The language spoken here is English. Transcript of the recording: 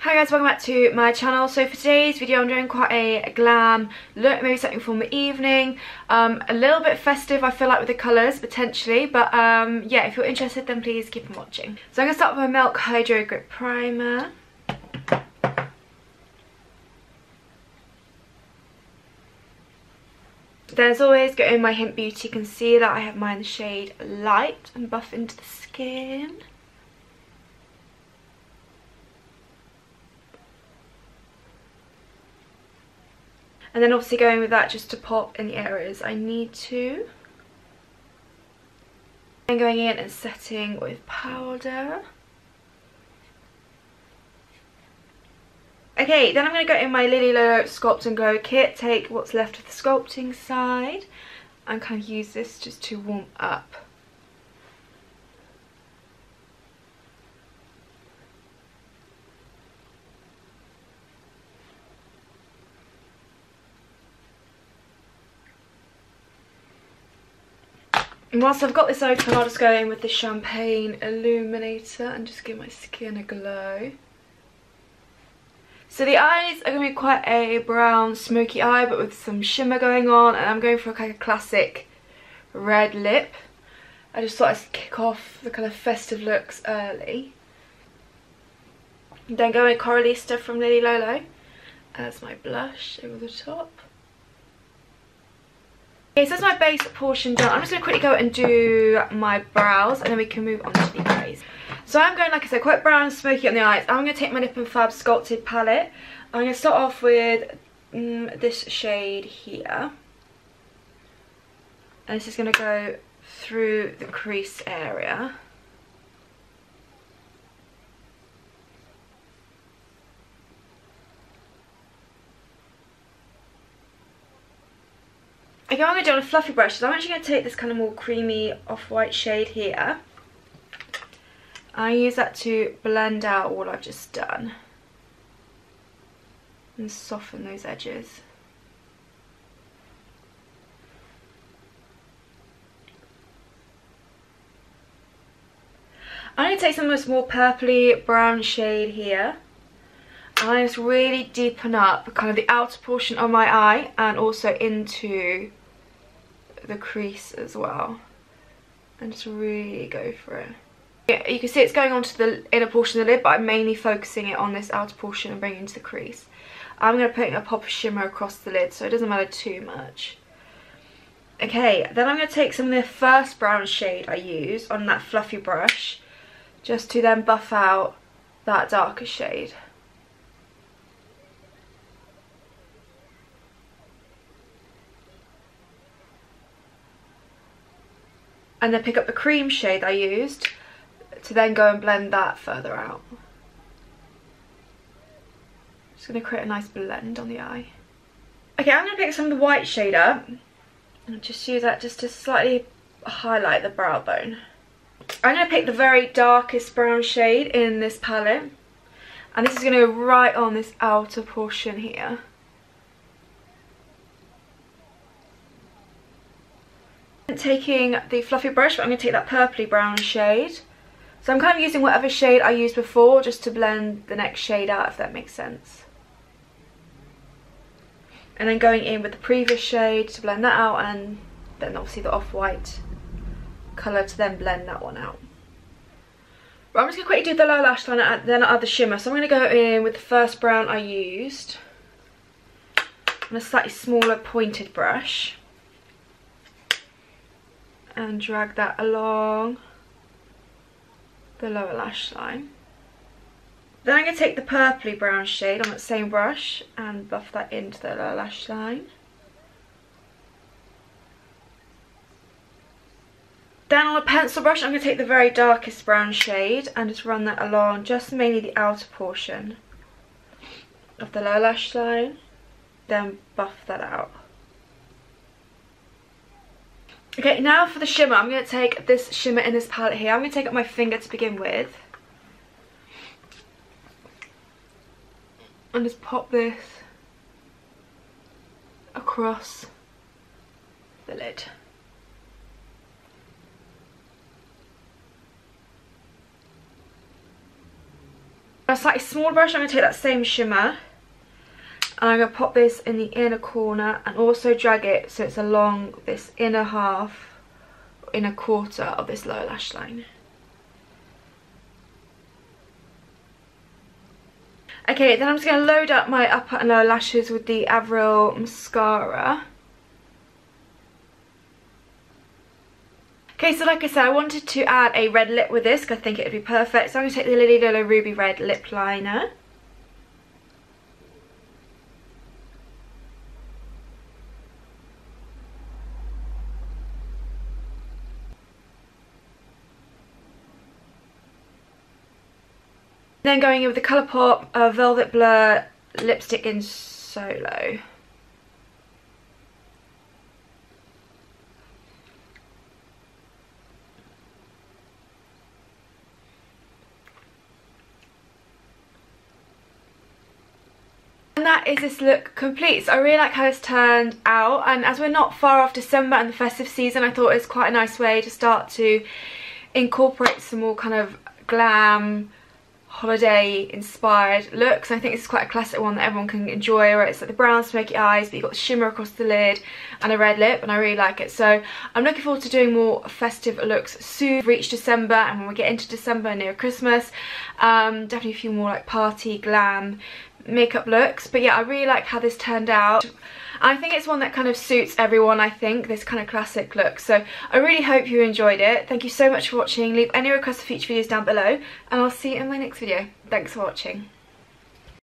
Hi guys, welcome back to my channel. So for today's video I'm doing quite a glam look, maybe something for the evening, a little bit festive I feel like with the colours potentially, but yeah, if you're interested then please keep on watching. So I'm going to start with my Milk Hydro Grip Primer. Then as always, go in my Hint Beauty Concealer. I have mine in the shade Light and buff into the skin. And then obviously going with that just to pop in the areas I need to. And going in and setting with powder. Okay, then I'm going to go in my Lily Lolo Sculpt and Glow kit, take what's left of the sculpting side and kind of use this just to warm up. And whilst I've got this open, I'll just go in with the Champagne Illuminator and just give my skin a glow. So the eyes are going to be quite a brown smoky eye but with some shimmer going on, and I'm going for like a classic red lip. I just thought I'd kick off the kind of festive looks early. Then go in Coralista from Lily Lolo as my blush over the top. Okay, so that's my base portion done. I'm just going to quickly go and do my brows and then we can move on to the eyes. So I'm going, like I said, quite brown and smoky on the eyes. I'm going to take my Nip and Fab Sculpted palette. I'm going to start off with this shade here. And this is going to go through the crease area. Okay, I'm going to do on a fluffy brush. So I'm actually going to take this kind of more creamy off-white shade here. I use that to blend out what I've just done and soften those edges. I'm going to take some of this more purpley brown shade here. And I just really deepen up kind of the outer portion of my eye and also into the crease as well, and just really go for it. Yeah, you can see it's going onto the inner portion of the lid, but I'm mainly focusing it on this outer portion and bringing it into the crease. I'm going to put a pop of shimmer across the lid so it doesn't matter too much. Okay, then I'm going to take some of the first brown shade I used on that fluffy brush just to then buff out that darker shade. And then pick up the cream shade I used to then go and blend that further out. Just going to create a nice blend on the eye. Okay, I'm going to pick some of the white shade up and just use that just to slightly highlight the brow bone. I'm going to pick the very darkest brown shade in this palette, and this is going to go right on this outer portion here. Taking the fluffy brush, but I'm going to take that purpley brown shade. So I'm kind of using whatever shade I used before just to blend the next shade out, if that makes sense. And then going in with the previous shade to blend that out, and then obviously the off-white colour to then blend that one out. But I'm just going to quickly do the lower lash line and then add the shimmer. So I'm going to go in with the first brown I used on a slightly smaller pointed brush and drag that along the lower lash line. Then I'm going to take the purpley brown shade on that same brush and buff that into the lower lash line. Then on a pencil brush I'm going to take the very darkest brown shade and just run that along just mainly the outer portion of the lower lash line, then buff that out. Okay, now for the shimmer, I'm going to take this shimmer in this palette here. I'm going to take up my finger to begin with. And just pop this across the lid. A slightly smaller brush, I'm going to take that same shimmer and I'm going to pop this in the inner corner and also drag it so it's along this inner half, inner quarter of this lower lash line. Okay, then I'm just going to load up my upper and lower lashes with the Avril mascara. Okay, so like I said, I wanted to add a red lip with this because I think it would be perfect. So I'm going to take the Lily Lolo Ruby Red Lip Liner. Then going in with the Colourpop Velvet Blur Lipstick in Solo. And that is this look complete. So I really like how it's turned out, and as we're not far off December and the festive season, I thought it was quite a nice way to start to incorporate some more kind of glam, holiday inspired looks. I think this is quite a classic one that everyone can enjoy, where it's like the brown smoky eyes but you've got the shimmer across the lid and a red lip, and I really like it. So I'm looking forward to doing more festive looks soon. We've reached December, and when we get into December near Christmas, definitely a few more like party glam makeup looks. But yeah, I really like how this turned out. I think it's one that kind of suits everyone, I think, this kind of classic look. So I really hope you enjoyed it. Thank you so much for watching. Leave any requests for future videos down below, and I'll see you in my next video. Thanks for watching.